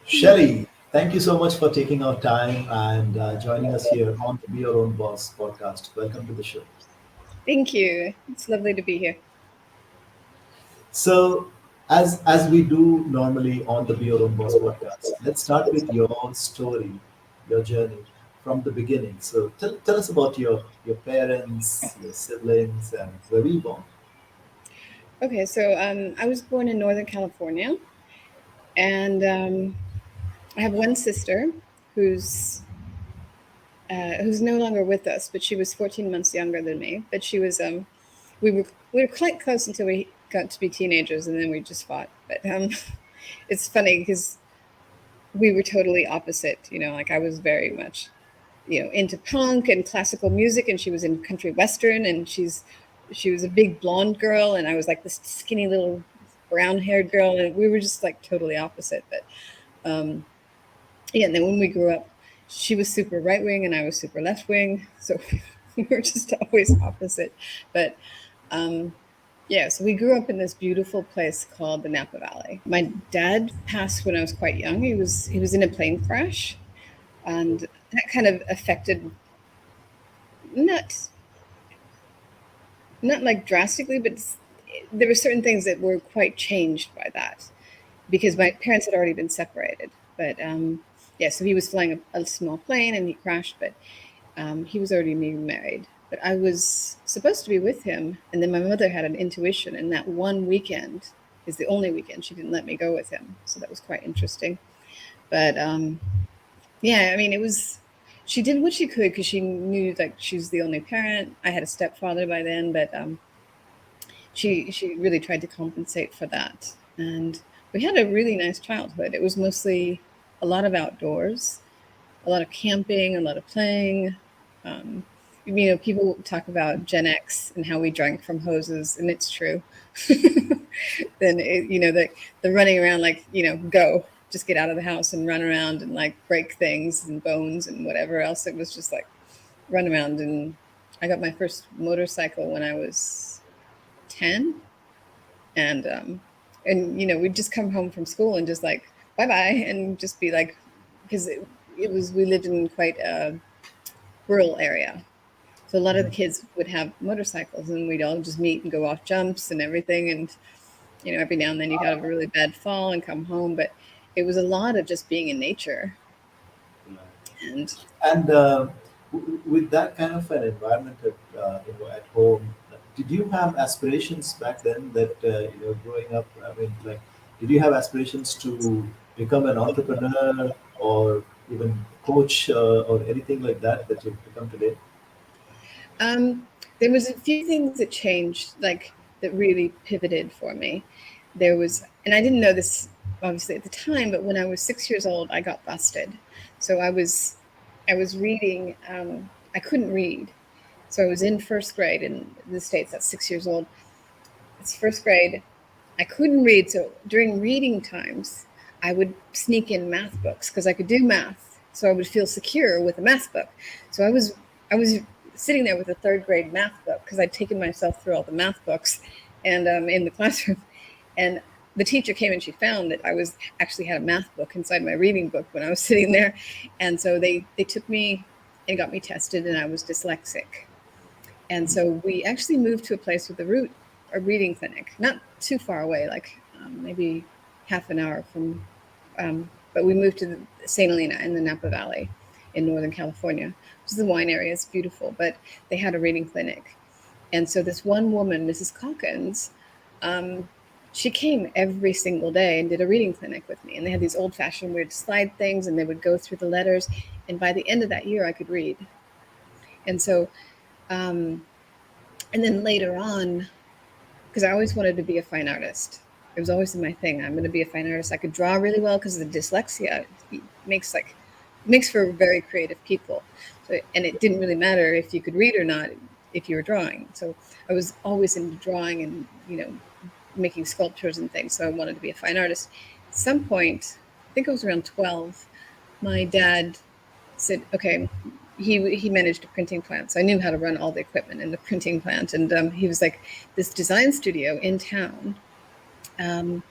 Sheli, thank you so much for taking our time and joining us here on the Be Your Own Boss podcast. Welcome to the show. Thank you. It's lovely to be here. So, as we do normally on the Be Your Own Boss podcast, let's start with your story, your journey from the beginning. So, tell us about your parents, your siblings, and where were you born? Okay, so I was born in Northern California, and I have one sister who's who's no longer with us, but she was 14 months younger than me. But she was we were quite close until we got to be teenagers, and then we just fought. But it's funny because we were totally opposite. Like I was very much into punk and classical music, and she was in country western, and she was a big blonde girl, and I was like this skinny little brown haired girl, and we were just like totally opposite. But um yeah, and then when we grew up, she was super right wing and I was super left wing, so we were just always opposite. But yeah, so we grew up in this beautiful place called the Napa Valley. My dad passed when I was quite young. He was in a plane crash, and that kind of affected, not not like drastically, but there were certain things that were quite changed by that because my parents had already been separated. But yeah, so he was flying a small plane and he crashed, but he was already being married. But I was supposed to be with him, and then my mother had an intuition, and that one weekend is the only weekend she didn't let me go with him. So that was quite interesting. But yeah, I mean, it was. She did what she could because she knew like she was the only parent. I had a stepfather by then, but she really tried to compensate for that. And we had a really nice childhood. It was mostly a lot of outdoors, a lot of camping, a lot of playing. Um, people talk about Gen X and how we drank from hoses, and it's true. Then the running around like go just get out of the house and run around and like break things and bones and whatever else. It was just like run around. And I got my first motorcycle when I was 10, and we'd just come home from school and just like bye bye and just be like, because it was, we lived in quite a rural area, so a lot of the kids would have motorcycles and we'd all just meet and go off jumps and everything. And every now and then you'd have a really bad fall and come home, but it was a lot of just being in nature. And And with that kind of an environment at home, did you have aspirations back then that growing up? I mean, like, did you have aspirations to become an entrepreneur or even coach or anything like that that you've become today? um, there was a few things that changed, like that really pivoted for me. There was, and I didn't know this obviously at the time, but when I was 6 years old, I got busted. So I was reading. I couldn't read, so I was in first grade in the States. That's 6 years old. It's first grade. I couldn't read, so during reading times, I would sneak in math books because I could do math. So I would feel secure with a math book. So I was sitting there with a third grade math book because I'd taken myself through all the math books, and in the classroom, and the teacher came and she found that I was actually had a math book inside my reading book when I was sitting there, and so they took me and got me tested, and I was dyslexic. And so we actually moved to a place with a reading clinic, not too far away, like maybe half an hour from. But we moved to St. Helena in the Napa Valley in Northern California, which is the wine area. It's beautiful, but they had a reading clinic. And so this one woman, Mrs. Calkins, um, she came every single day and did a reading clinic with me. And they had these old fashioned weird slide things, and they would go through the letters. And by the end of that year, I could read. And so, um, and then later on, because I always wanted to be a fine artist. It was always my thing. I'm going to be a fine artist. I could draw really well because the dyslexia makes makes for very creative people. So, and it didn't really matter if you could read or not if you were drawing. So I was always into drawing and making sculptures and things. So I wanted to be a fine artist. At some point, I think I was around 12. My dad said, "Okay." He managed a printing plant, so I knew how to run all the equipment in the printing plant. And he was like, "This design studio in town um,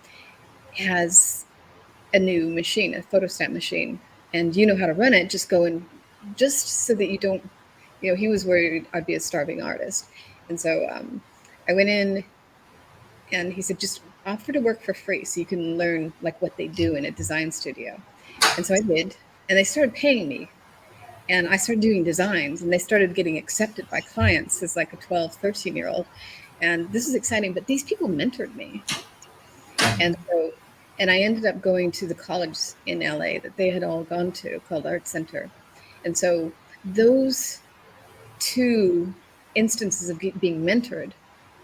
has a new machine, a photostat machine, and you know how to run it, just go and just so that you don't, you know, he was worried I'd be a starving artist. And so I went in and he said, just offer to work for free so you can learn like what they do in a design studio. And so I did, and they started paying me. And I started doing designs, and they started getting accepted by clients as like a 12, 13-year-old. And this is exciting, but these people mentored me. And so, and I ended up going to the college in LA that they had all gone to called Art Center. And so those two instances of being mentored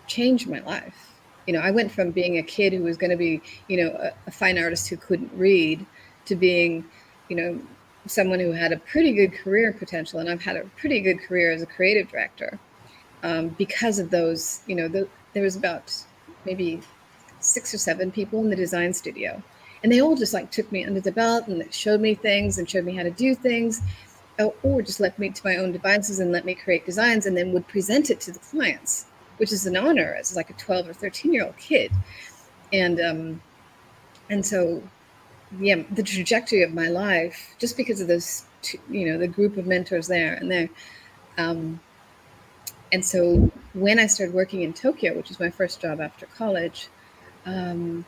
changed my life. You know, I went from being a kid who was going to be, you know, a fine artist who couldn't read to being, you know, someone who had a pretty good career potential. And I've had a pretty good career as a creative director because of those, you know, there was about maybe 6 or 7 people in the design studio. And they all just like took me under the belt and showed me things and showed me how to do things, or just left me to my own devices and let me create designs and then would present it to the clients, which is an honor as like a 12 or 13-year-old kid. And and so yeah, the trajectory of my life, just because of those two, you know, the group of mentors there and there. Um, and so when I started working in Tokyo, which was my first job after college, um,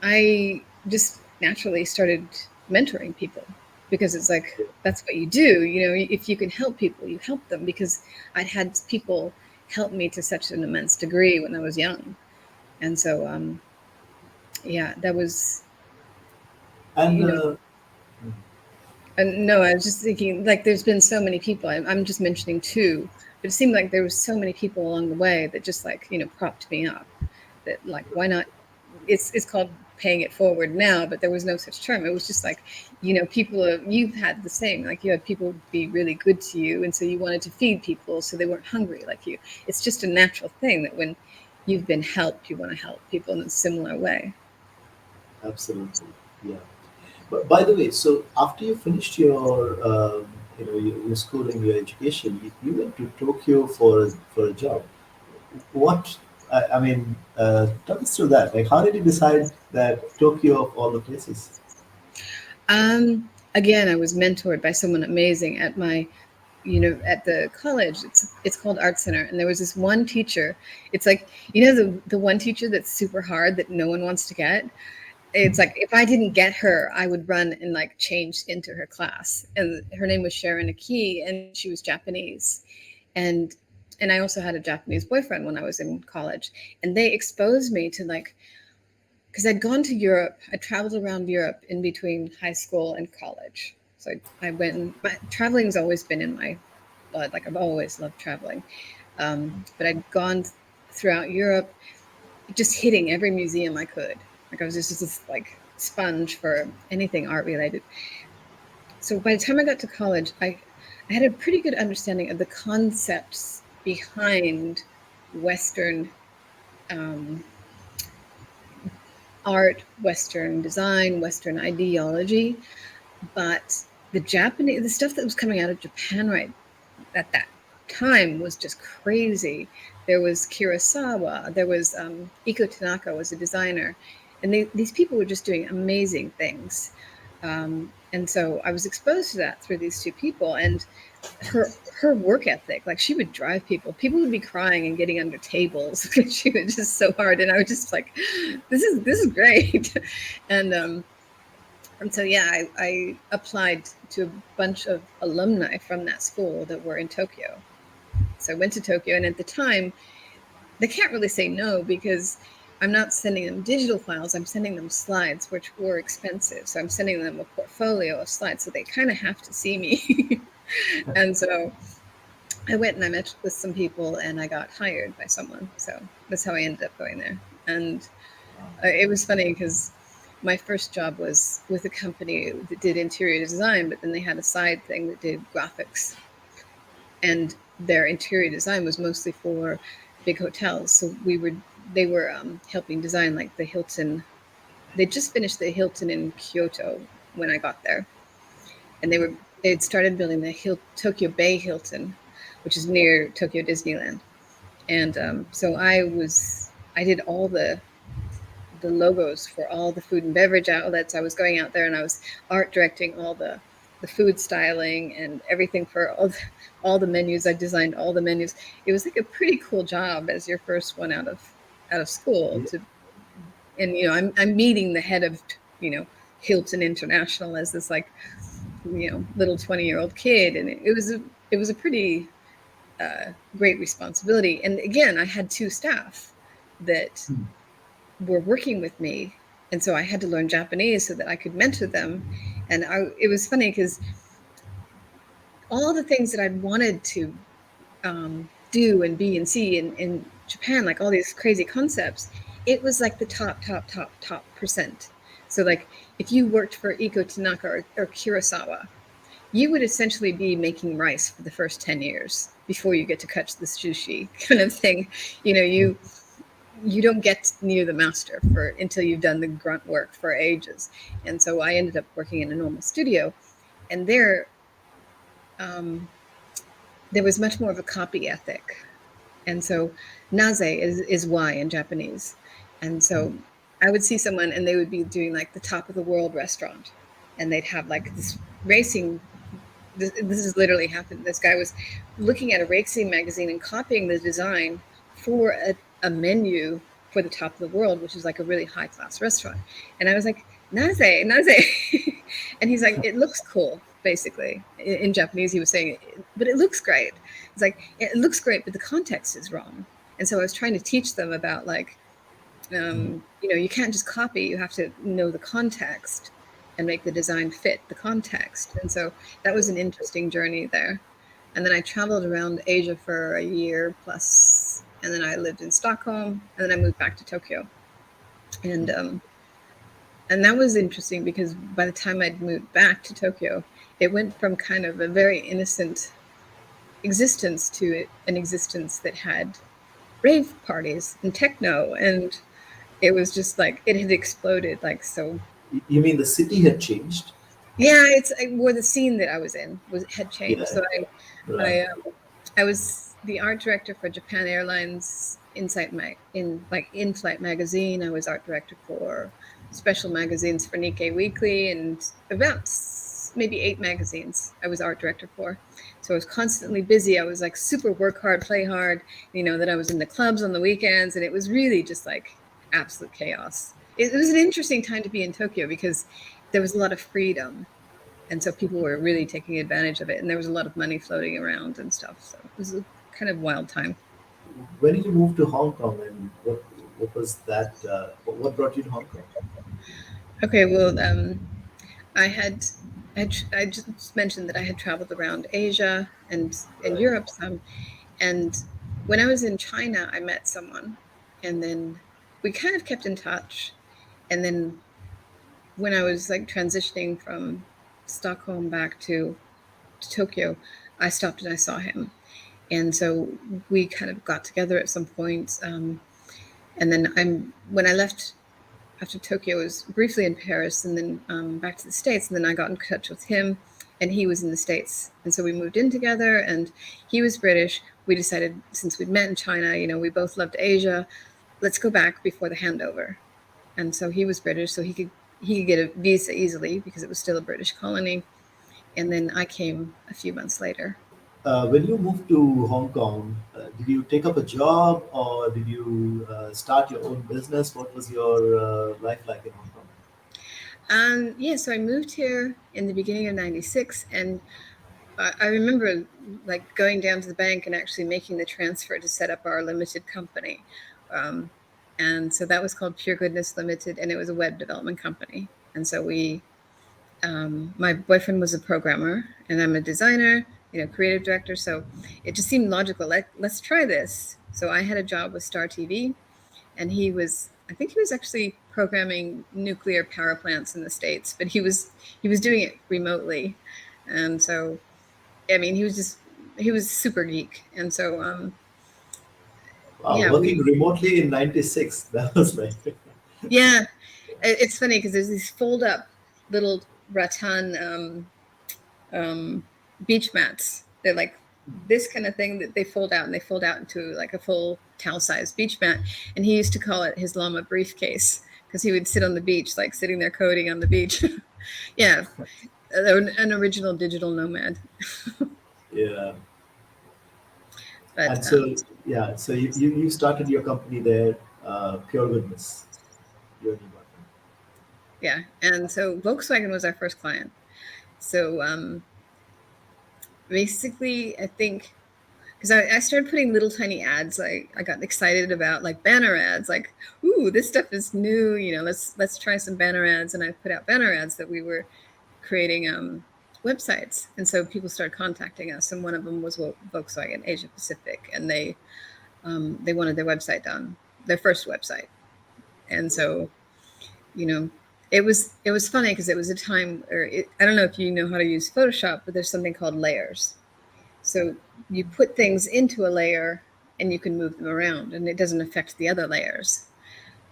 I just naturally started mentoring people because it's like that's what you do. You know, if you can help people, you help them because I'd had people help me to such an immense degree when I was young. And so, yeah, that was, And you know, and no, I was just thinking like there's been so many people. I'm just mentioning two, but it seemed like there was so many people along the way that just like, you know, propped me up. That like, why not? It's called paying it forward now, but there was no such term. It was just like, you know, you've had the same. Like you had people be really good to you, and so you wanted to feed people so they weren't hungry like you. It's just a natural thing that when you've been helped, you want to help people in a similar way. absolutely, yeah. But by the way, so after you finished your, your schooling, your education, you went to Tokyo for a job. What, I mean, talk us through that. Like, how did you decide that Tokyo of all the places? Again, I was mentored by someone amazing at my, you know, at the college. It's called Art Center, and there was this one teacher. It's like, you know, the one teacher that's super hard that no one wants to get. It's like if I didn't get her, I would run and like change into her class. And her name was Sharon Aki, and she was Japanese. And and I also had a Japanese boyfriend when I was in college, and they exposed me to like because I'd gone to Europe. I traveled around Europe in between high school and college. So I went and traveling's always been in my blood. Like I've always loved traveling. But I'd gone throughout Europe, just hitting every museum I could. Like I was just this like sponge for anything art related. So by the time I got to college, I had a pretty good understanding of the concepts behind Western um, art, Western design, Western ideology. But the stuff that was coming out of Japan right at that time was just crazy. There was Kurosawa, there was Iko Tanaka was a designer, and these people were just doing amazing things. And so I was exposed to that through these two people, and her her work ethic. Like she would drive people. People would be crying and getting under tables because she was just so hard, and I was just like, this is great, and and so, yeah, I applied to a bunch of alumni from that school that were in Tokyo. So I went to Tokyo, and at the time, they can't really say no because I'm not sending them digital files. I'm sending them slides, which were expensive. So I'm sending them a portfolio of slides, so they kind of have to see me. And so I went and I met with some people, and I got hired by someone. So that's how I ended up going there. And it was funny because my first job was with a company that did interior design, but then they had a side thing that did graphics, and their interior design was mostly for big hotels. So they were helping design like the Hilton. They just finished the Hilton in Kyoto when I got there, and they'd started building the Tokyo Bay Hilton, which is near Tokyo Disneyland. And so I did all the logos for all the food and beverage outlets. I was going out there and I was art directing all the food styling and everything for all the menus. I designed all the menus. It was like a pretty cool job as your first one out of school Yeah. to, and I'm meeting the head of, you know, Hilton International as this like, little 20-year-old kid, and it was a pretty great responsibility. And again, I had two staff that Hmm. were working with me, and so I had to learn Japanese so that I could mentor them. And it was funny because all the things that I'd wanted to do and be and see in Japan, like all these crazy concepts, it was like the top percent. So like if you worked for Iko Tanaka or Kurosawa, you would essentially be making rice for the first 10 years before you get to catch the sushi kind of thing. You know, you don't get near the master for until you've done the grunt work for ages. And so I ended up working in a normal studio, and um, there was much more of a copy ethic. And so naze is why in Japanese. And so I would see someone and they would be doing like the top of the world restaurant, and they'd have like this racing. This has literally happened. This guy was looking at a racing magazine and copying the design for a menu for the top of the world, which is like a really high class restaurant. And I was like, naze, naze. And he's like, it looks cool, basically. In Japanese, he was saying, but it looks great. It's like, it looks great, but the context is wrong. And so I was trying to teach them about like, you can't just copy, you have to know the context and make the design fit the context. And so that was an interesting journey there. And then I traveled around Asia for a year plus, and then I lived in Stockholm, and then I moved back to Tokyo. And that was interesting because by the time I'd moved back to Tokyo, it went from kind of a very innocent existence to an existence that had rave parties and techno, and it was just like it had exploded like so. You mean the city had changed? Yeah, it's where the scene that I was in was had changed. Yeah. So Right. I was the art director for Japan Airlines in flight magazine. I was art director for special magazines for Nikkei Weekly and about maybe 8 magazines I was art director for. So I was constantly busy. I was like super work hard, play hard. That I was in the clubs on the weekends, and it was really just like absolute chaos. It was an interesting time to be in Tokyo because there was a lot of freedom, and so people were really taking advantage of it, and there was a lot of money floating around and stuff. So it was a kind of wild time. When did you move to Hong Kong, and what was that? What brought you to Hong Kong? Okay, well, I just mentioned that I had traveled around Asia and Right. Europe some, and when I was in China, I met someone, and then we kind of kept in touch, and then when I was like transitioning from Stockholm back to Tokyo, I stopped and I saw him, and so we kind of got together at some point. And then when I left after Tokyo, I was briefly in Paris, and then back to the States, and then I got in touch with him, and he was in the States, and so we moved in together. And he was British. We decided, since we'd met in China, we both loved Asia. Let's go back before the handover. And so he was British, so he could get a visa easily because it was still a British colony. And then I came a few months later. When you moved to Hong Kong, did you take up a job or did you start your own business? What was your life like in Hong Kong? Yeah, so I moved here in the beginning of '96, and I remember like going down to the bank and actually making the transfer to set up our limited company. Um, and so that was called Pure Goodness Limited, and it was a web development company. And so my boyfriend was a programmer, and I'm a designer, creative director. So it just seemed logical. Let's try this. So I had a job with Star TV, and I think he was actually programming nuclear power plants in the States, but he was doing it remotely. And so, I mean, he was super geek. And so, Wow, yeah, working remotely in '96. That was like, yeah, it's funny because there's these fold up little rattan, um, beach mats. They're like this kind of thing that they fold out, and they fold out into like a full towel sized beach mat. And he used to call it his llama briefcase because he would sit on the beach, like sitting there coding on the beach. Yeah, an original digital nomad. Yeah. But And so, yeah, so you started your company there, Pure Goodness, your new partner. yeah, and so Volkswagen was our first client. So basically, I think because I started putting little tiny ads. I got excited about like banner ads, like, ooh, this stuff is new. Let's try some banner ads. And I put out banner ads that we were creating websites, and so people started contacting us. And one of them was Volkswagen Asia Pacific, and they wanted their website done, their first website. And so you know it was funny because it was a time, I don't know if you know how to use Photoshop, but there's something called layers. So you put things into a layer and you can move them around and it doesn't affect the other layers.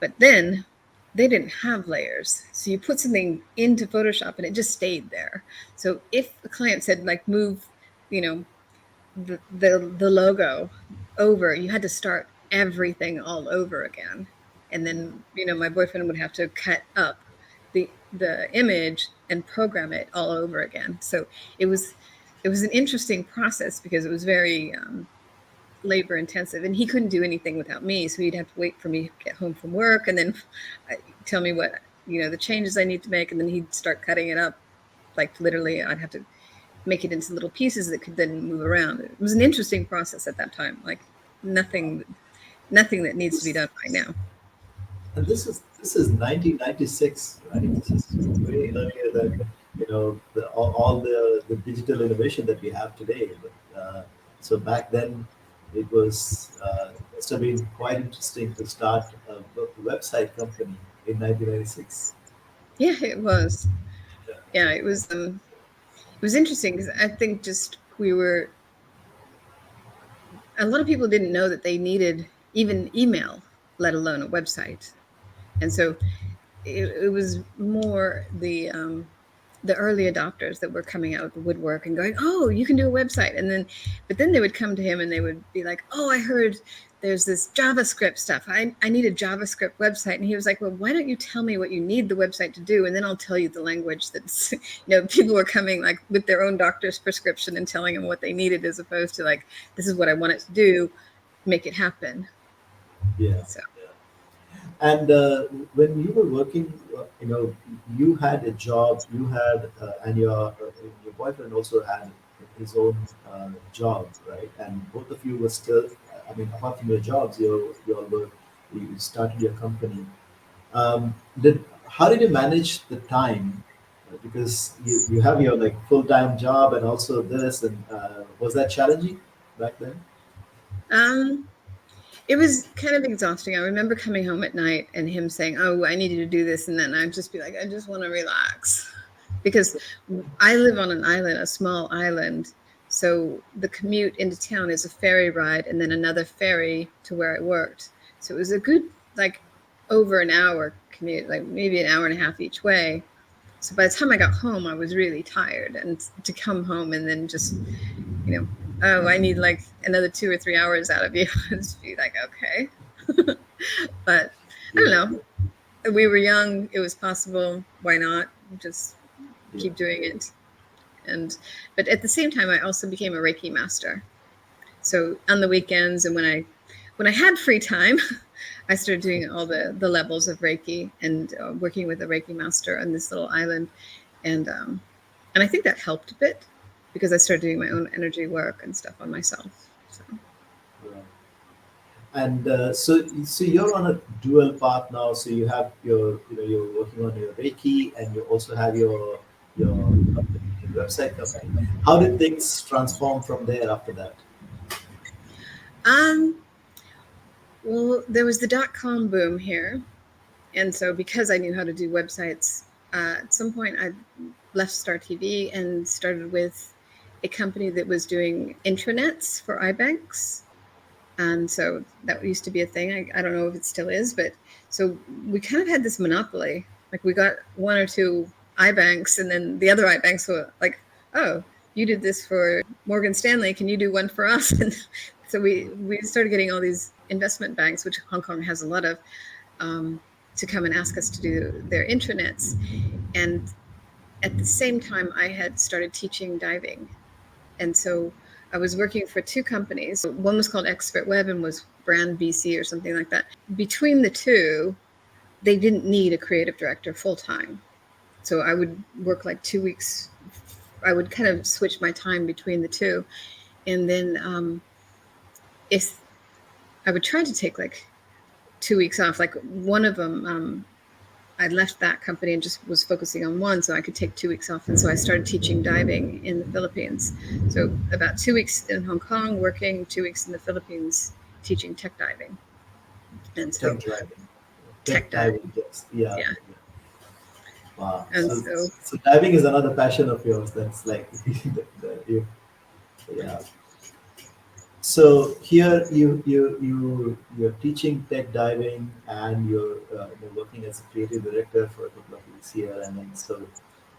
But then they didn't have layers. So you put something into Photoshop and it just stayed there. So if the client said like move, you know, the logo over, you had to start everything all over again. And then, my boyfriend would have to cut up the image and program it all over again. So it was it was an interesting process because it was very labor intensive, and he couldn't do anything without me. So he'd have to wait for me to get home from work, and then tell me what the changes I need to make, and then he'd start cutting it up. Like literally, I'd have to make it into little pieces that could then move around. It was an interesting process at that time. Like nothing, nothing that needs to be This, done right now. and this is 1996, right? This is way earlier than all the digital innovation that we have today. But so back then, it must have been quite interesting to start a website company in 1996. Yeah, it was. Yeah, it was interesting because I think just we were a lot of people didn't know that they needed even email, let alone a website. And so it was more the early adopters that were coming out of the woodwork and going, "Oh, you can do a website." But then they would come to him and they would be like, "Oh, I heard there's this JavaScript stuff. I need a JavaScript website." And he was like, "Well, why don't you tell me what you need the website to do, and then I'll tell you the language that's." People were coming like with their own doctor's prescription and telling him what they needed, as opposed to like, "This is what I want it to do, make it happen." Yeah. So And when you were working, you had a job, and your boyfriend also had his own job, right? And both of you were still, I mean, apart from your jobs, you all were, you started your company. How did you manage the time? Because you have your like full time job and also this, and was that challenging back then? um, it was kind of exhausting. I remember coming home at night and him saying, "Oh, I need you to do this," and then I'd just be like, "I just want to relax," because I live on an island, a small island. So the commute into town is a ferry ride and then another ferry to where I worked. So it was a good like over an hour commute, like maybe an hour and a half each way. So by the time I got home, I was really tired, and to come home and then just you know, oh, I need like another 2 or 3 hours out of you. Just be like, okay. But I don't Yeah, know. We were young. It was possible. Why not? Just yeah. keep doing it. And but at the same time, I also became a Reiki master. So on the weekends and when I had free time, I started doing all the levels of Reiki and working with a Reiki master on this little island, and um, and I think that helped a bit because I started doing my own energy work and stuff on myself. So Right. And so you're on a dual path now. So you have you're working on your Reiki, and you also have your company, your website company. How did things transform from there after that? um, well, there was the .com boom here, and so because I knew how to do websites, at some point I left Star TV and started with a company that was doing intranets for iBanks. And so that used to be a thing. I don't know if it still is, but so we kind of had this monopoly. Like we got one or two iBanks, and then the other iBanks were like, "Oh, you did this for Morgan Stanley. Can you do one for us?" And so we started getting all these investment banks, which Hong Kong has a lot of. Um, to come and ask us to do their intranets. And at the same time, I had started teaching diving. And so I was working for two companies. One was called Expert Web and was Brand BC or something like that. Between the two, they didn't need a creative director full time. So I would work like 2 weeks. I would kind of switch my time between the two. And then if I would try to take like 2 weeks off, like one of them, I left that company and just was focusing on one so I could take 2 weeks off. And so I started teaching diving in the Philippines. So about 2 weeks in Hong Kong working, 2 weeks in the Philippines teaching tech diving. And so Tech driving, tech tech diving, diving, yes, yeah. yeah. Wow. And So, so so diving is another passion of yours. That's like, you, yeah. So here you're teaching tech diving and you're working as a creative director for a couple of weeks here, and then so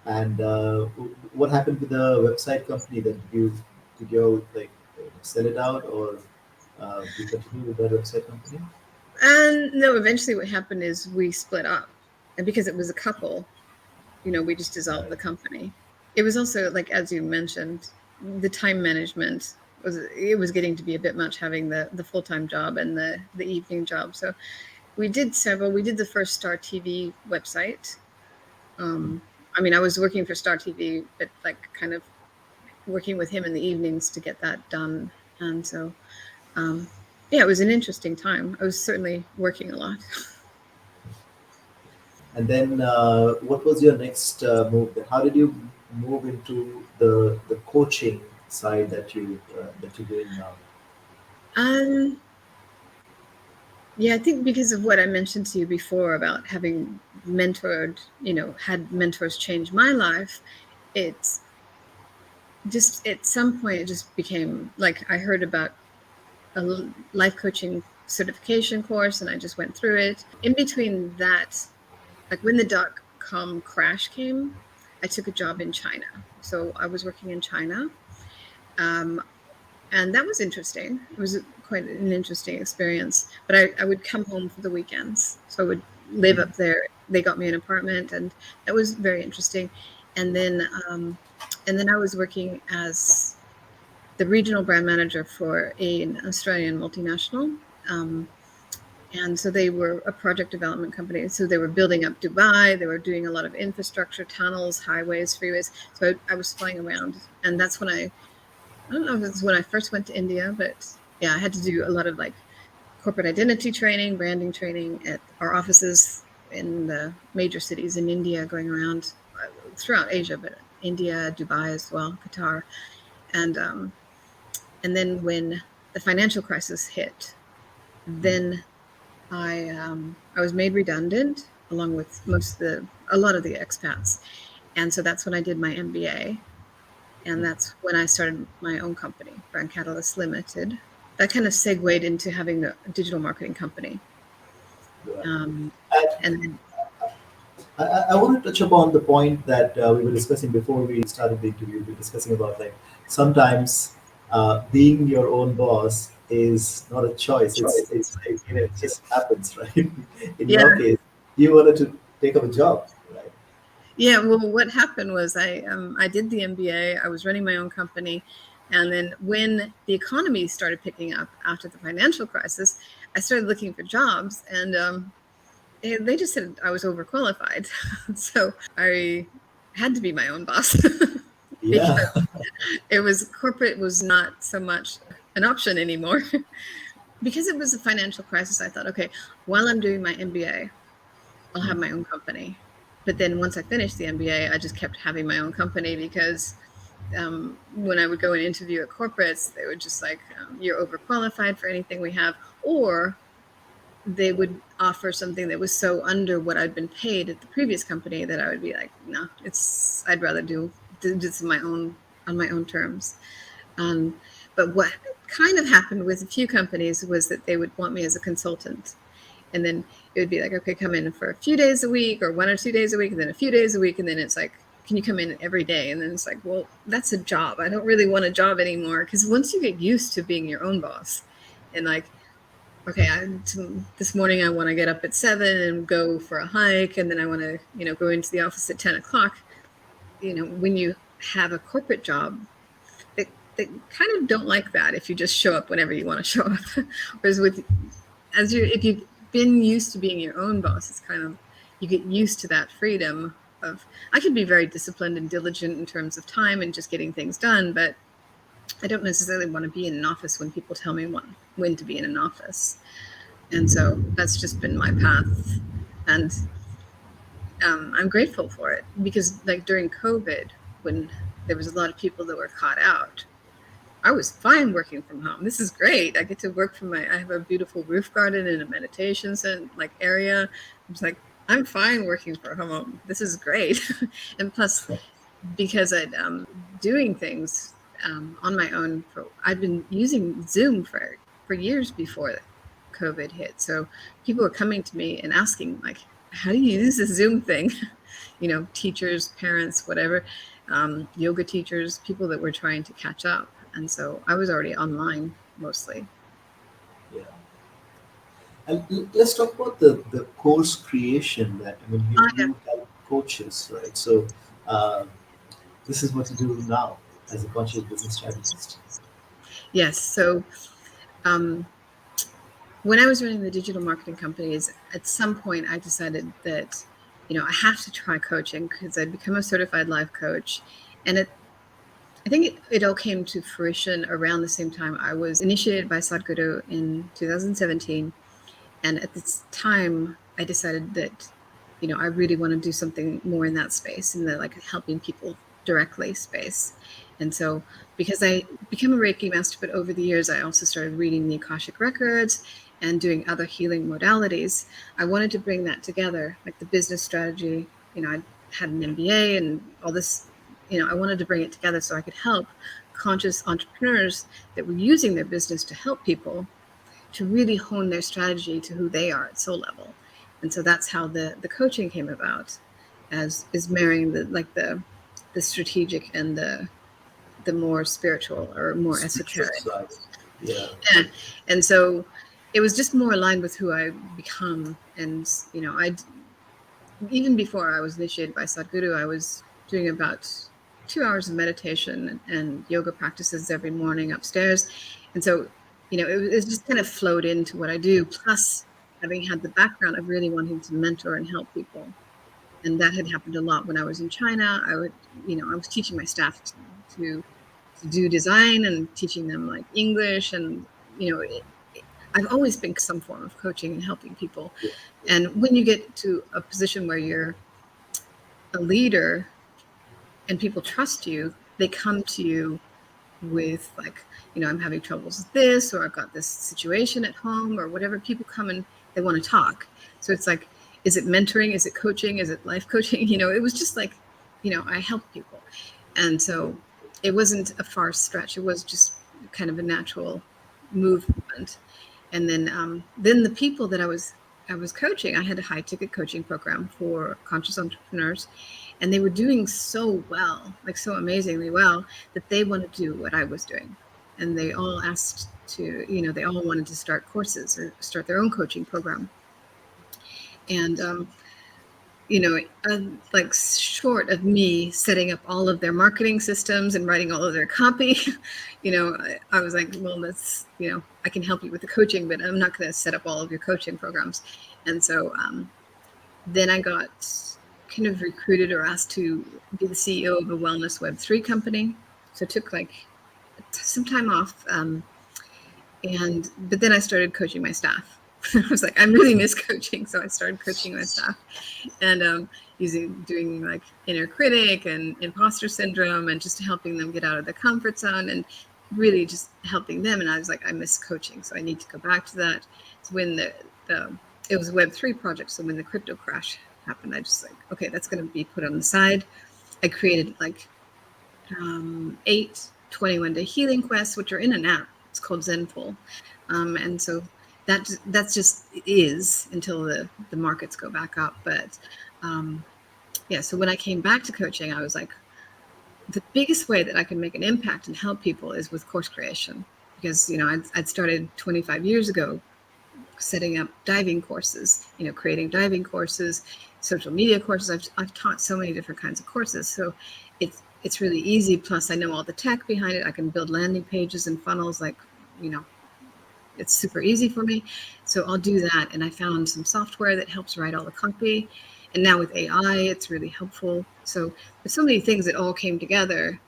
and what happened to the website company? That did you like sell it out, or do you continue with that website company? and no, eventually what happened is we split up. And because it was a couple, we just dissolved Right. the company. It was also like, as you mentioned, the time management was getting to be a bit much, having the full-time job and the evening job. So we did several. We did the first Star TV website. Um, I mean, I was working for Star TV, but like kind of working with him in the evenings to get that done. And so, um, yeah, it was an interesting time. I was certainly working a lot. And then what was your next move? How did you move into the coaching side that you're doing now? Um, yeah, I think because of what I mentioned to you before about having mentored, had mentors change my life, it's just at some point it just became like I heard about a life coaching certification course and I just went through it. In between that, like when the dot-com crash came, I took a job in China. So I was working in China. Um, and that was interesting. It was quite an interesting experience. But I would come home for the weekends, so I would live up there. They got me an apartment, and that was very interesting. And then, um, and then I was working as the regional brand manager for an Australian multinational. Um, and so they were a project development company. So they were building up Dubai. They were doing a lot of infrastructure, tunnels, highways, freeways. So I was flying around, and that's when I don't know if it's when I first went to India, but yeah, I had to do a lot of like corporate identity training, branding training at our offices in the major cities in India, going around throughout Asia, but India, Dubai as well, Qatar, and um, and then when the financial crisis hit, then I was made redundant along with a lot of the expats, and so that's when I did my MBA. And that's when I started my own company, Brand Catalyst Limited. That kind of segued into having the digital marketing company. Yeah. Um, And and then, I want to touch upon the point that we were discussing before we started the interview. We were discussing about like sometimes being your own boss is not a choice. It's like it just happens, right? In yeah, your case, you wanted to take up a job, right? yeah. Well, what happened was I did the MBA. I was running my own company, and then when the economy started picking up after the financial crisis, I started looking for jobs, and they just said I was overqualified. So I had to be my own boss Yeah. because corporate was not so much an option anymore. Because it was a financial crisis, I thought, okay, while I'm doing my MBA, I'll have my own company. But then once I finished the MBA, I just kept having my own company because when I would go and interview at corporates, they would just like, you're overqualified for anything we have, or they would offer something that was so under what I'd been paid at the previous company that I would be like, no, I'd rather do this on my own terms. Um, but what kind of happened with a few companies was that they would want me as a consultant. And then it would be like, okay, come in for a few days a week or 1 or 2 days a week, and then a few days a week. And then it's like, can you come in every day? And then it's like, well, that's a job. I don't really want a job anymore. Because once you get used to being your own boss and like okay, this morning I want to get up at 7 and go for a hike, and then I want to, go into the office at 10 o'clock. When you have a corporate job, they kind of don't like that if you just show up whenever you want to show up. Whereas if you've been used to being your own boss, it's kind of, you get used to that freedom of, I can be very disciplined and diligent in terms of time and just getting things done, but I don't necessarily want to be in an office when people tell me when to be in an office. And so that's just been my path. And I'm grateful for it, because like during COVID, when there was a lot of people that were caught out, I was fine working from home. This is great. I get to work from I have a beautiful roof garden and a meditation area. I'm just like, I'm fine working from home. This is great. And plus, because I'm doing things on my own. I've been using Zoom for years before COVID hit. So people are coming to me and asking, like, how do you use this Zoom thing? Teachers, parents, whatever, yoga teachers, people that were trying to catch up. And so I was already online mostly. Yeah. And let's talk about the course creation that, I mean, Yeah. you help coaches, right? So uh, this is what you do now as a conscious business strategist. Yes. So um, when I was running the digital marketing companies, at some point I decided that, I have to try coaching, because I'd become a certified life coach. And I think it all came to fruition around the same time. I was initiated by Sadhguru in 2017. And at this time, I decided that, I really want to do something more in that space, in the like helping people directly space. And so, because I became a Reiki master, but over the years, I also started reading the Akashic records and doing other healing modalities. I wanted to bring that together, like the business strategy. I had an MBA and all this. I wanted to bring it together so I could help conscious entrepreneurs that were using their business to help people to really hone their strategy to who they are at soul level. And so that's how the coaching came about, as is marrying the strategic and the more spiritual or more Spiritual esoteric. side. Yeah. Yeah. And so it was just more aligned with who I become. And I, even before I was initiated by Sadhguru, I was doing about 2 hours of meditation and yoga practices every morning upstairs. And so, it just kind of flowed into what I do. Plus, having had the background of really wanting to mentor and help people. And that had happened a lot when I was in China. I was teaching my staff to, to do design and teaching them like English. And, I've always been some form of coaching and helping people. Yeah. And when you get to a position where you're a leader and people trust you, they come to you with like, I'm having troubles with this, or I've got this situation at home, or whatever. People come and they want to talk. So it's like, is it mentoring? Is it coaching? Is it life coaching? It was just like, I help people. And so it wasn't a far stretch. It was just kind of a natural movement. And then the people that I was coaching, I had a high ticket coaching program for conscious entrepreneurs, and they were doing so well, like so amazingly well, that they wanted to do what I was doing. And they all asked to, they all wanted to start courses or start their own coaching program. And like short of me setting up all of their marketing systems and writing all of their copy, I was like, well, I can help you with the coaching, but I'm not going to set up all of your coaching programs. And so then I got kind of recruited or asked to be the CEO of a wellness Web3 company. So it took like some time off. But then I started coaching my staff. I was like, I really miss coaching. So I started coaching my staff and doing like inner critic and imposter syndrome, and just helping them get out of their comfort zone and really just helping them. And I was like, I miss coaching, so I need to go back to that. So when it was a Web3 project. So when the crypto crash happened, I just like, okay, that's going to be put on the side. I created like 8 21-day healing quests, which are in an app. It's called Zenful. And so that's just is until the markets go back up. But yeah, so when I came back to coaching, I was like, the biggest way that I can make an impact and help people is with course creation. Because, I'd started 25 years ago setting up diving courses, creating diving courses, social media courses. I've taught so many different kinds of courses. So it's really easy. Plus I know all the tech behind it. I can build landing pages and funnels, you know, it's super easy for me. So I'll do that. And I found some software that helps write all the copy. And now with AI, it's really helpful. So there's so many things that all came together.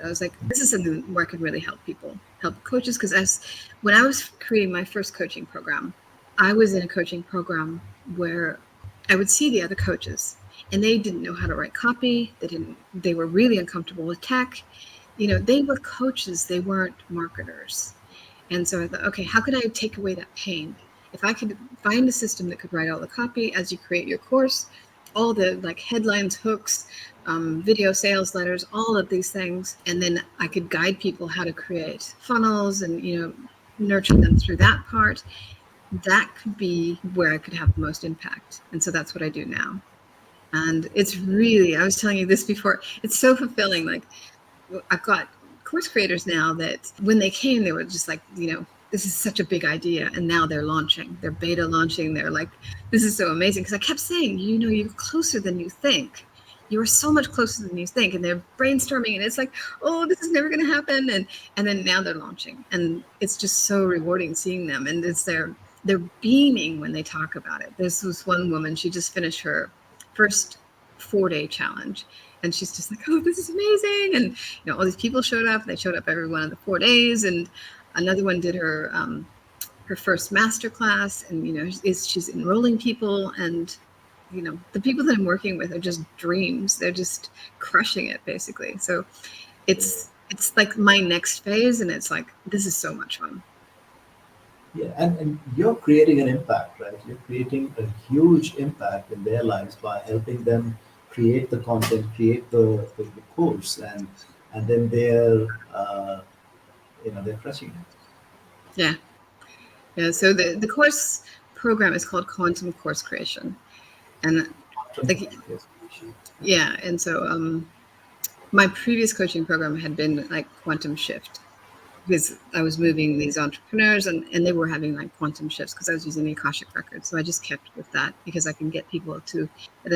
I was like, this is something where I could really help people, help coaches. Because when I was creating my first coaching program, I was in a coaching program where I would see the other coaches and they didn't know how to write copy. They were really uncomfortable with tech. They were coaches, they weren't marketers. And so I thought, okay, how could I take away that pain? If I could find a system that could write all the copy as you create your course, all the headlines, hooks, video sales letters, all of these things, and then I could guide people how to create funnels and nurture them through that part. That could be where I could have the most impact. And so that's what I do now. And it's really, I was telling you this before, it's so fulfilling. I've got course creators now that when they came, they were just like, this is such a big idea. And now they're launching, they're beta launching. They're like, this is so amazing. Because I kept saying, you're closer than you think. You are so much closer than you think. And they're brainstorming and it's like, oh, this is never going to happen. And then now they're launching. And it's just so rewarding seeing them. And they're beaming when they talk about it. There's this one woman, she just finished her first 4-day challenge. And she's just like, oh, this is amazing. And, all these people showed up. They showed up every one of the 4 days. And another one did her first master class. And, she's enrolling people. And, the people that I'm working with are just dreams. They're just crushing it, basically. So it's like my next phase. And it's like, this is so much fun. Yeah, and you're creating an impact, right? You're creating a huge impact in their lives by helping them create the content, create the course, and then they're crushing it. Yeah. Yeah. So the course program is called Quantum Course Creation. And Yes. yeah. And so my previous coaching program had been like Quantum Shift, because I was moving these entrepreneurs and they were having like quantum shifts because I was using the Akashic records. So I just kept with that because I can get people to, at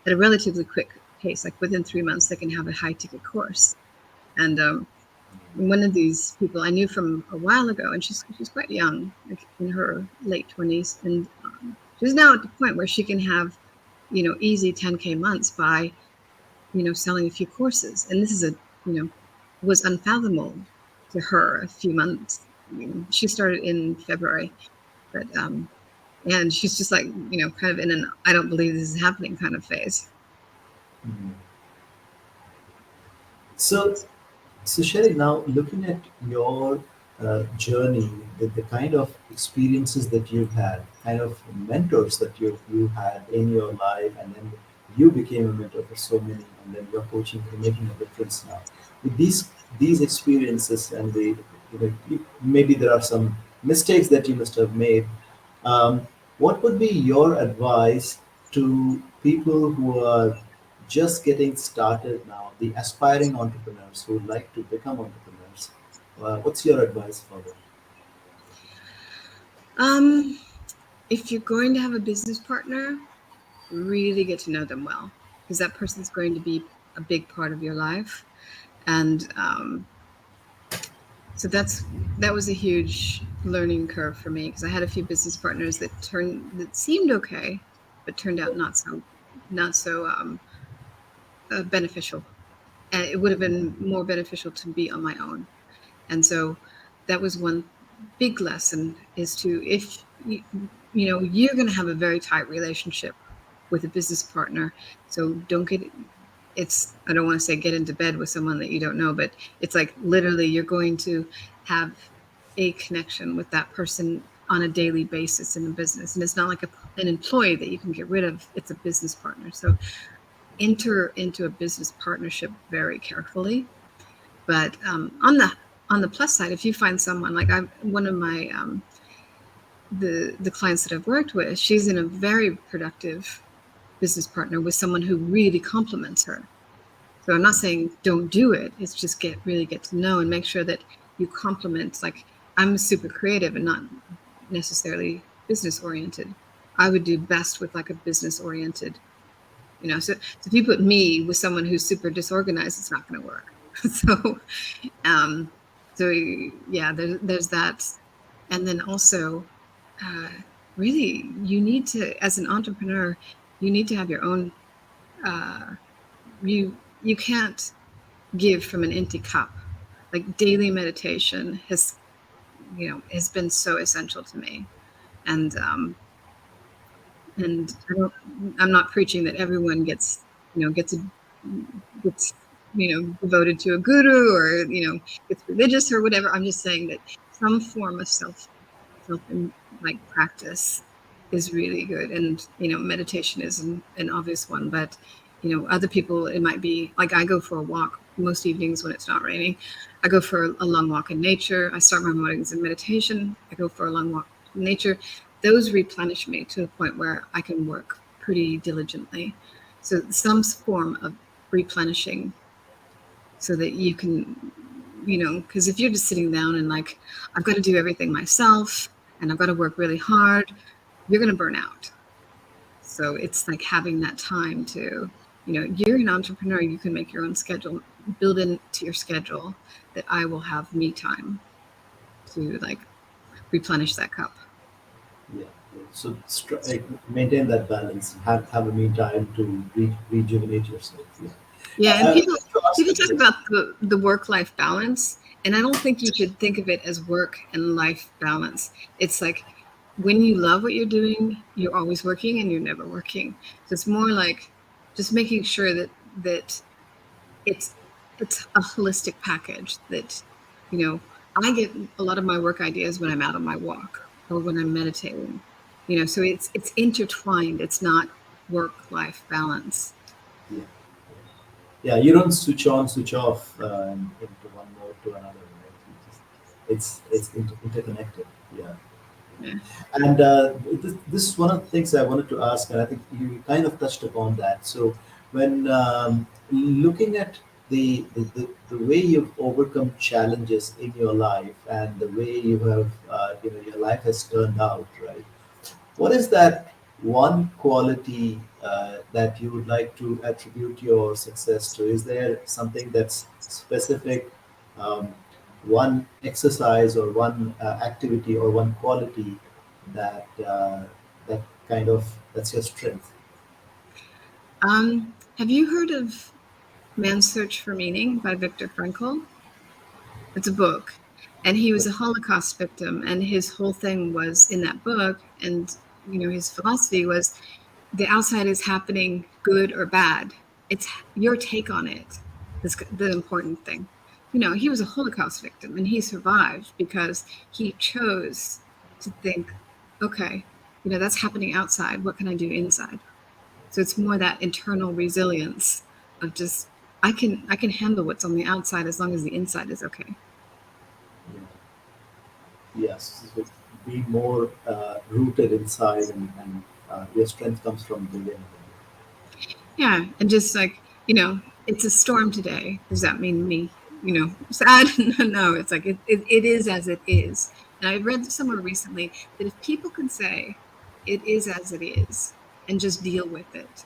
a relatively quick pace, like within 3 months, they can have a high ticket course. And one of these people I knew from a while ago, and she's quite young, like in her late 20s. And she's now at the point where she can have, easy 10K months by, selling a few courses. And this is was unfathomable to her a few months. She started in February, but and she's just like, kind of in an I don't believe this is happening kind of phase. Mhm. So, so Shelley, now looking at your journey, the kind of experiences that you've had, kind of mentors that you had in your life, and then you became a mentor for so many, and then you're coaching and making a difference now. With these experiences and maybe there are some mistakes that you must have made. Um, what would be your advice to people who are just getting started now, the aspiring entrepreneurs who would like to become entrepreneurs? What's your advice for them? Um, if you're going to have a business partner, really get to know them well, because that person's going to be a big part of your life. And so that was a huge learning curve for me, because I had a few business partners that seemed okay, but turned out not so beneficial. And it would have been more beneficial to be on my own. And so that was one big lesson, is to, if you're going to have a very tight relationship with a business partner. So don't get I don't want to say get into bed with someone that you don't know, but it's like literally you're going to have a connection with that person on a daily basis in the business. And it's not like an employee that you can get rid of. It's a business partner. So enter into a business partnership very carefully. But on the plus side, if you find someone like one of my the clients that I've worked with, she's in a very productive business partner with someone who really complements her. So I'm not saying don't do it. It's just really get to know and make sure that you complement. Like, I'm super creative and not necessarily business oriented. I would do best with like a business oriented, so if you put me with someone who's super disorganized, it's not going to work. so um so yeah, there's that. And then also, uh really, you need to, as an entrepreneur, you need to have your own, uh you can't give from an empty cup. Like daily meditation has been so essential to me. And um and I'm not preaching that everyone gets devoted to a guru, or gets religious or whatever. I'm just saying that some form of self like practice is really good. And meditation is an obvious one, but other people, it might be like, I go for a walk most evenings when it's not raining. I go for a long walk in nature. I start my mornings in meditation. I go for a long walk in nature. Those replenish me to the point where I can work pretty diligently. So some form of replenishing, so that you can, because if you're just sitting down and like, I've got to do everything myself and I've got to work really hard, you're going to burn out. So it's like having that time to, you're an entrepreneur, you can make your own schedule, build into your schedule that I will have me time to like replenish that cup. Yeah. So maintain that balance. Have a me time to rejuvenate yourself. Yeah. Yeah, and I would people like to ask people you talk this. about the work life balance, and I don't think you should think of it as work and life balance. It's like, when you love what you're doing, you're always working and you're never working. So it's more like just making sure that it's it's a holistic package. That you know I get a lot of my work ideas when I'm out on my walk or when I'm meditating. So it's intertwined. It's not work life balance. Yeah. Yeah, you don't switch on, switch off into one mode to another. Right? It's interconnected. Yeah. Yeah. And this is one of the things I wanted to ask, and I think you kind of touched upon that. So, when looking at the way you've overcome challenges in your life and the way you have, your life has turned out, right? What is that one quality that you would like to attribute your success to? Is there something that's specific, um, one exercise or one activity or one quality that kind of that's your strength? Have you heard of Man's Search for Meaning by Viktor Frankl? It's a book. And he was a Holocaust victim. And his whole thing was in that book. And, his philosophy was, the outside is happening good or bad. It's your take on it is the important thing. He was a Holocaust victim and he survived because he chose to think, okay, that's happening outside. What can I do inside? So it's more that internal resilience of just, I can handle what's on the outside as long as the inside is okay. Yeah. Yes, so be more rooted inside, and your strength comes from within. Yeah, and just like, it's a storm today. Does that mean me, sad? No, it's like it is as it is. And I read somewhere recently that if people can say it is as it is and just deal with it,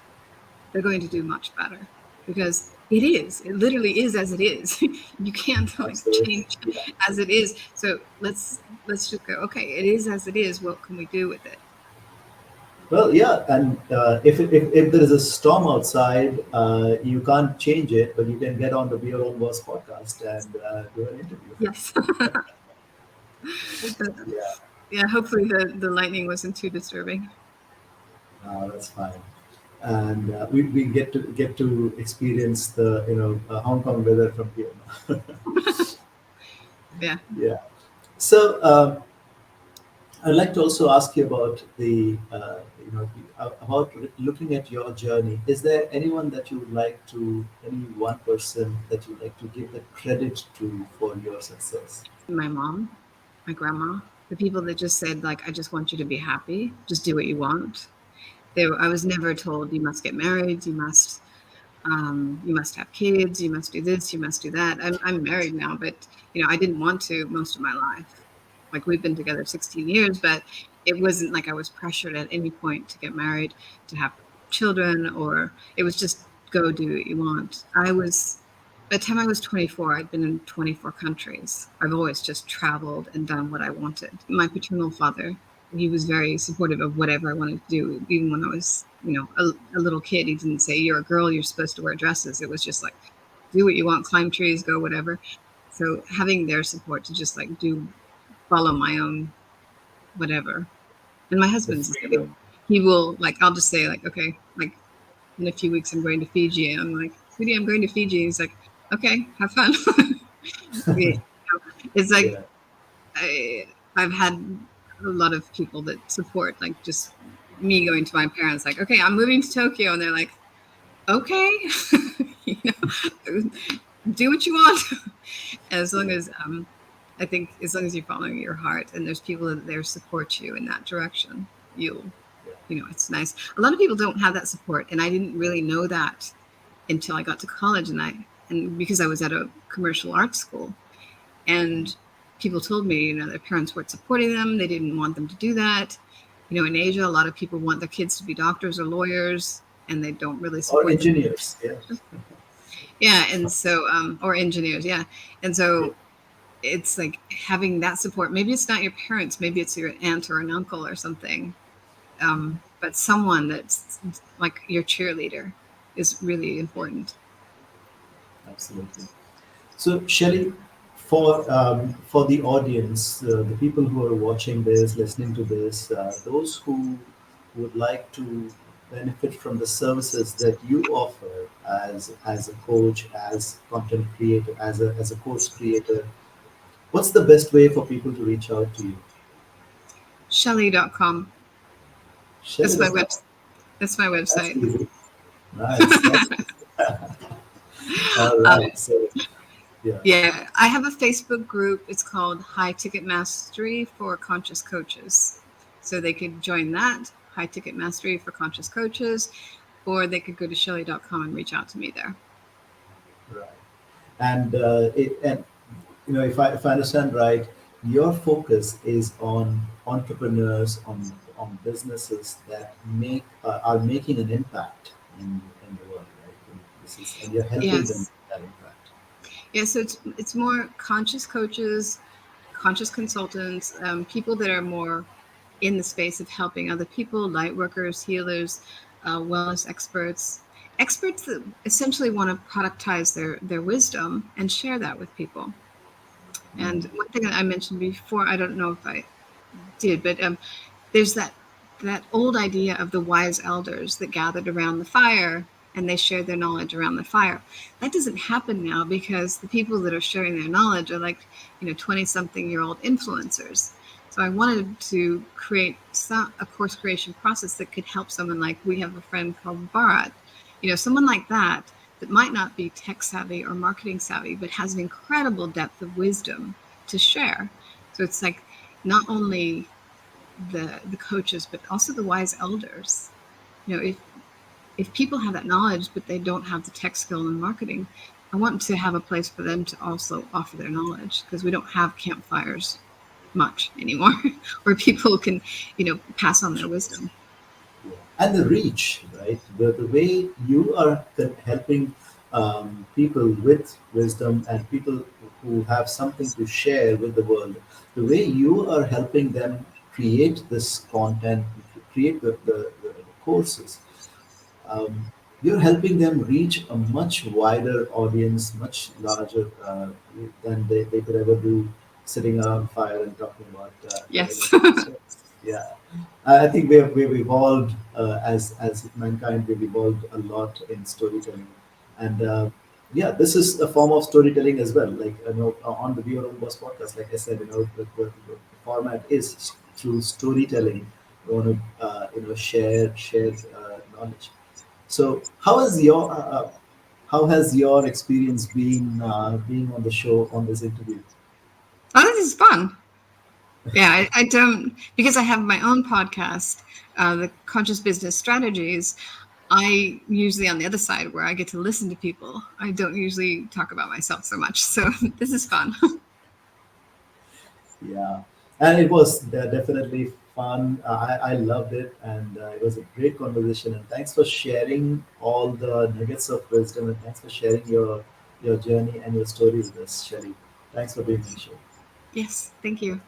they're going to do much better, because it is. It literally is as it is. You can't like Absolutely. change Yeah. as it is. So let's just go, okay, it is as it is. What can we do with it? Well, yeah, and if there is a storm outside, you can't change it, but you can get on the Be Your Own Boss podcast and do an interview. Yes. Yeah, Yeah, hopefully the lightning wasn't too disturbing. that's fine. And we get to experience the Hong Kong weather from here. Yeah. Yeah. So I'd like to also ask you about about looking at your journey. Is there anyone that you would like to, any one person that you would like to give the credit to for your success? My mom, my grandma, the people that just said, like, I just want you to be happy, just do what you want. I was never told you must get married, you must have kids, you must do this, you must do that. I'm married now, but I didn't want to most of my life. Like, we've been together 16 years, but it wasn't like I was pressured at any point to get married, to have children, or it was just go do what you want. By the time I was 24, I'd been in 24 countries. I've always just traveled and done what I wanted. My paternal father, he was very supportive of whatever I wanted to do. Even when I was, a little kid, he didn't say, "You're a girl, you're supposed to wear dresses." It was just like, do what you want, climb trees, go whatever. So having their support to just like follow my own whatever. And my The husband's the same. freedom. He will like, I'll just say like, okay, like in a few weeks I'm going to Fiji. And I'm like, sweetie, I'm going to Fiji. He's like, okay, have fun. Yeah, it's like Yeah. I've had a lot of people that support like just me going to my parents like, okay, I'm moving to Tokyo, and they're like, okay, you know, do what you want. As long Yeah. as I think as long as you're following your heart and there's people that there support you in that direction, you'll, Yeah. it's nice. A lot of people don't have that support, and I didn't really know that until I got to college, and because I was at a commercial arts school, and people told me, their parents weren't supporting them. They didn't want them to do that. In Asia, a lot of people want their kids to be doctors or lawyers, and they don't really Or support them. engineers. Yeah. Yeah, and so or engineers, yeah, and Yeah. so it's like having that support. Maybe it's not your parents, maybe it's your aunt or an uncle or something, but someone that's like your cheerleader is really important. Absolutely. So, Shelley, for the audience, the people who are watching this, listening to this, those who would like to benefit from the services that you offer as a coach, as content creator, as a course creator, what's the best way for people to reach out to you? Shelley.com. That's my Shelley.com. web. That's my That's website. easy. Nice. That's all Um, right. So, yeah. yeah, I have a Facebook group. It's called High Ticket Mastery for Conscious Coaches. So they could join that, High Ticket Mastery for Conscious Coaches, or they could go to Shelley.com and reach out to me there. Right. And if I understand right, your focus is on entrepreneurs, on businesses that are making an impact in the world, right? And and you're helping them Yes. with that impact. Yeah, so it's more conscious coaches, conscious consultants, people that are more in the space of helping other people, light workers, healers, wellness experts, experts that essentially want to productize their wisdom and share that with people. Mm. And one thing that I mentioned before, I don't know if I did, but there's that old idea of the wise elders that gathered around the fire and they shared their knowledge around the fire. That doesn't happen now because the people that are sharing their knowledge are like 20-something-year-old influencers. So I wanted to create a course creation process that could help someone. Like we have a friend called Bharat, someone like that might not be tech savvy or marketing savvy, but has an incredible depth of wisdom to share. So it's like not only the coaches, but also the wise elders. If people have that knowledge, but they don't have the tech skill and marketing, I want to have a place for them to also offer their knowledge because we don't have campfires much anymore where people can, pass on their wisdom. Yeah. And the reach, right? The way you are helping people with wisdom and people who have something to share with the world, the way you are helping them create this content, create the courses, um, you're helping them reach a much wider audience, much larger than they could ever do sitting around fire and talking about Yes. anything. So, yeah, I think we've evolved as mankind. We've evolved a lot in storytelling, and yeah, this is a form of storytelling as well. Like on the Be Your Own Boss podcast, like I said, the format is through storytelling. We want to share knowledge. So how has your experience been being on the show on this interview? Oh, this is fun. Yeah, I don't, because I have my own podcast, the Conscious Business Strategies. I usually on the other side where I get to listen to people. I don't usually talk about myself so much. So this is fun. Yeah, and it was definitely fun. I loved it, and it was a great conversation. And thanks for sharing all the nuggets of wisdom, and thanks for sharing your journey and your story with us, Shelley. Thanks for being on the show. Yes, thank you.